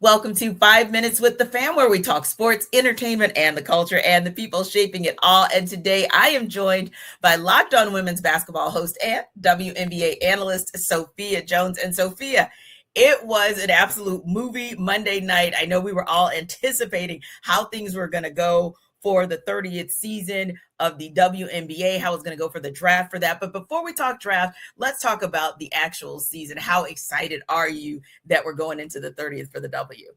Welcome to 5 Minutes with the Fam, where we talk sports, entertainment, and the culture and the people shaping it all. And today I am joined by Locked On Women's Basketball host and WNBA analyst, Sophia Jones. And Sophia, it was an absolute movie Monday night. I know we were all anticipating how things were going to go for the 30th season of the WNBA, how it's going to go for the draft for that. But before we talk draft, let's talk about the actual season. How excited are you that we're going into the 30th for the W?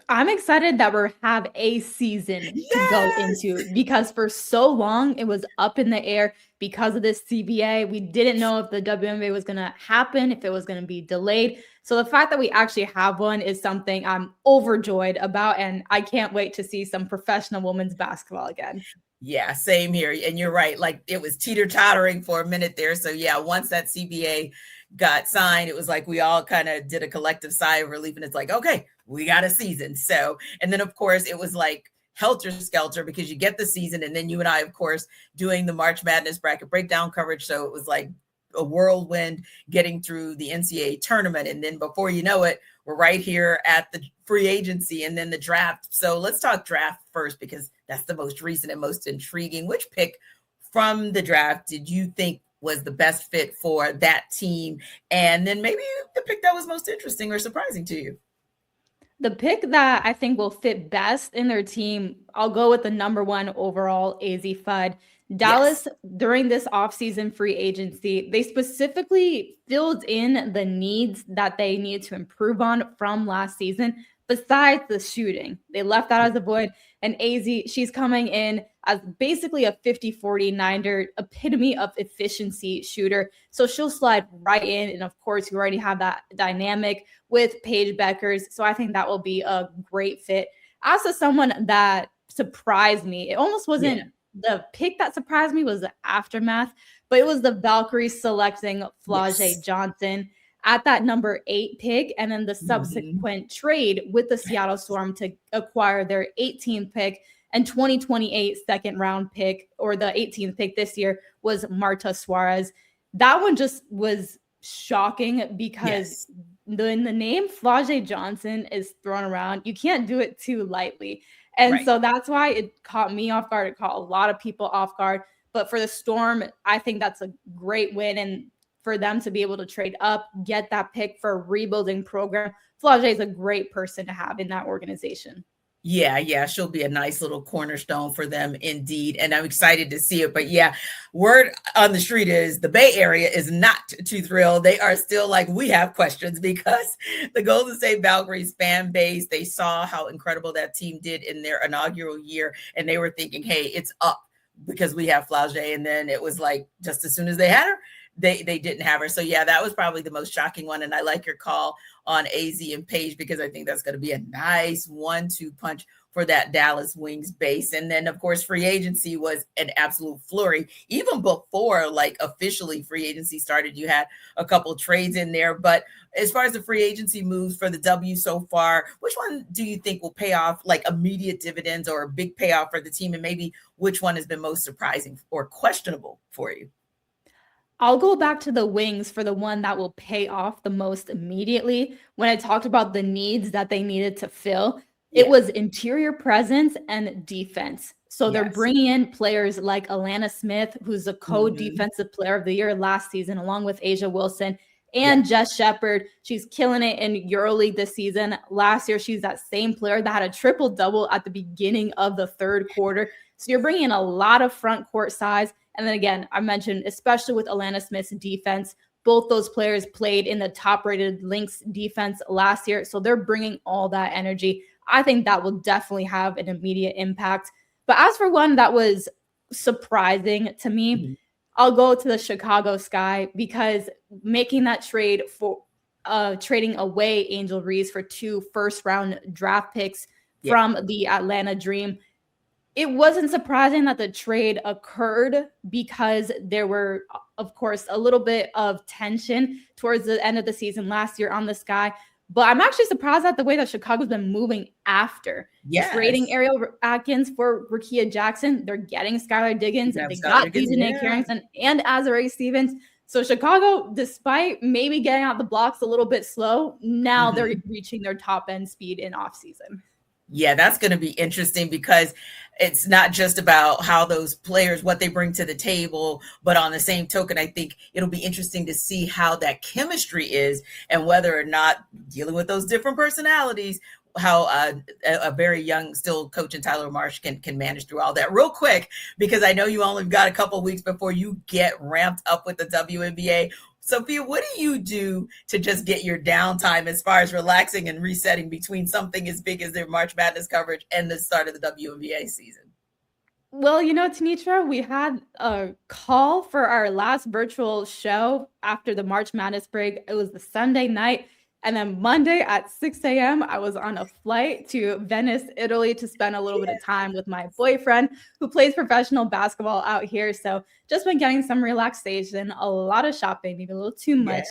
I'm excited that we have a season to go into because for so long it was up in the air because of this CBA. We didn't know if the WNBA was going to happen, if it was going to be delayed. So the fact that we actually have one is something I'm overjoyed about, and I can't wait to see some professional women's basketball again. Yeah, same here. And you're right. Like it was teeter-tottering for a minute there. So yeah, once that CBA got signed, it was like we all kind of did a collective sigh of relief. And it's like, okay, we got a season. So, and then of course it was like helter skelter because you get the season. And then you and I, of course, doing the March Madness bracket breakdown coverage. So it was like a whirlwind getting through the NCAA tournament. And then before you know it, we're right here at the free agency and then the draft. So let's talk draft first, because that's the most recent and most intriguing. Which pick from the draft did you think was the best fit for that team? And then maybe the pick that was most interesting or surprising to you. The pick that I think will fit best in their team, I'll go with the number one overall, AZ Fudd. Dallas, during this offseason free agency, they specifically filled in the needs that they needed to improve on from last season, besides the shooting. They left that as a void. And AZ, she's coming in as basically a 50-40-9er, epitome of efficiency shooter. So she'll slide right in. And of course, you already have that dynamic with Paige Beckers. So I think that will be a great fit. As to someone that surprised me, it almost wasn't the pick that surprised me, was the aftermath, but it was the Valkyries selecting Flau'jae Johnson at that number 8 pick, and then the subsequent trade with the Seattle Storm to acquire their 18th pick and 2028 second round pick, or the 18th pick this year, was Marta Suarez. That one just was shocking because in the name Flau'jae Johnson is thrown around, you can't do it too lightly. And so that's why it caught me off guard. It caught a lot of people off guard. But for the Storm, I think that's a great win. And for them to be able to trade up, get that pick for a rebuilding program, Flau'jae is a great person to have in that organization. Yeah, she'll be a nice little cornerstone for them indeed. And I'm excited to see it. But yeah, word on the street is the Bay Area is not too thrilled. They are still like, we have questions, because the Golden State Valkyries fan base, they saw how incredible that team did in their inaugural year. And they were thinking, hey, it's up because we have Flau'jae. And then it was like, just as soon as they had her, they didn't have her. So yeah, that was probably the most shocking one. And I like your call on AZ and Paige, because I think that's going to be a nice 1-2 punch for that Dallas Wings base. And then of course, free agency was an absolute flurry. Even before like officially free agency started, you had a couple trades in there. But as far as the free agency moves for the W so far, which one do you think will pay off like immediate dividends or a big payoff for the team? And maybe which one has been most surprising or questionable for you? I'll go back to the Wings for the one that will pay off the most immediately. When I talked about the needs that they needed to fill, it was interior presence and defense. So they're bringing in players like Alana Smith, who's a co-defensive player of the year last season, along with Asia Wilson and Jess Shepard. She's killing it in EuroLeague this season. Last year, she's that same player that had a triple-double at the beginning of the third quarter. So you're bringing in a lot of front court size. And then again, I mentioned, especially with Alana Smith's defense, both those players played in the top-rated Lynx defense last year. So they're bringing all that energy. I think that will definitely have an immediate impact. But as for one that was surprising to me, I'll go to the Chicago Sky, because making that trade for trading away Angel Reese for 2 first-round draft picks from the Atlanta Dream, it wasn't surprising that the trade occurred, because there were, of course, a little bit of tension towards the end of the season last year on the Sky. But I'm actually surprised at the way that Chicago's been moving after trading Ariel Atkins for Rickea Jackson. They're getting Skylar Diggins. They got Dejanay Carrington and Azurá Stevens. So Chicago, despite maybe getting out the blocks a little bit slow, now they're reaching their top end speed in off season. Yeah, that's going to be interesting because it's not just about how those players, what they bring to the table, but on the same token, I think it'll be interesting to see how that chemistry is and whether or not dealing with those different personalities, how a very young still coach in Tyler Marsh can manage through all that. Real quick, because I know you only got a couple of weeks before you get ramped up with the WNBA. Sophia, what do you do to just get your downtime as far as relaxing and resetting between something as big as their March Madness coverage and the start of the WNBA season? Well, Tanitra, we had a call for our last virtual show after the March Madness break. It was the Sunday night. And then Monday at 6 a.m., I was on a flight to Venice, Italy to spend a little bit of time with my boyfriend who plays professional basketball out here. So just been getting some relaxation, a lot of shopping, maybe a little too much.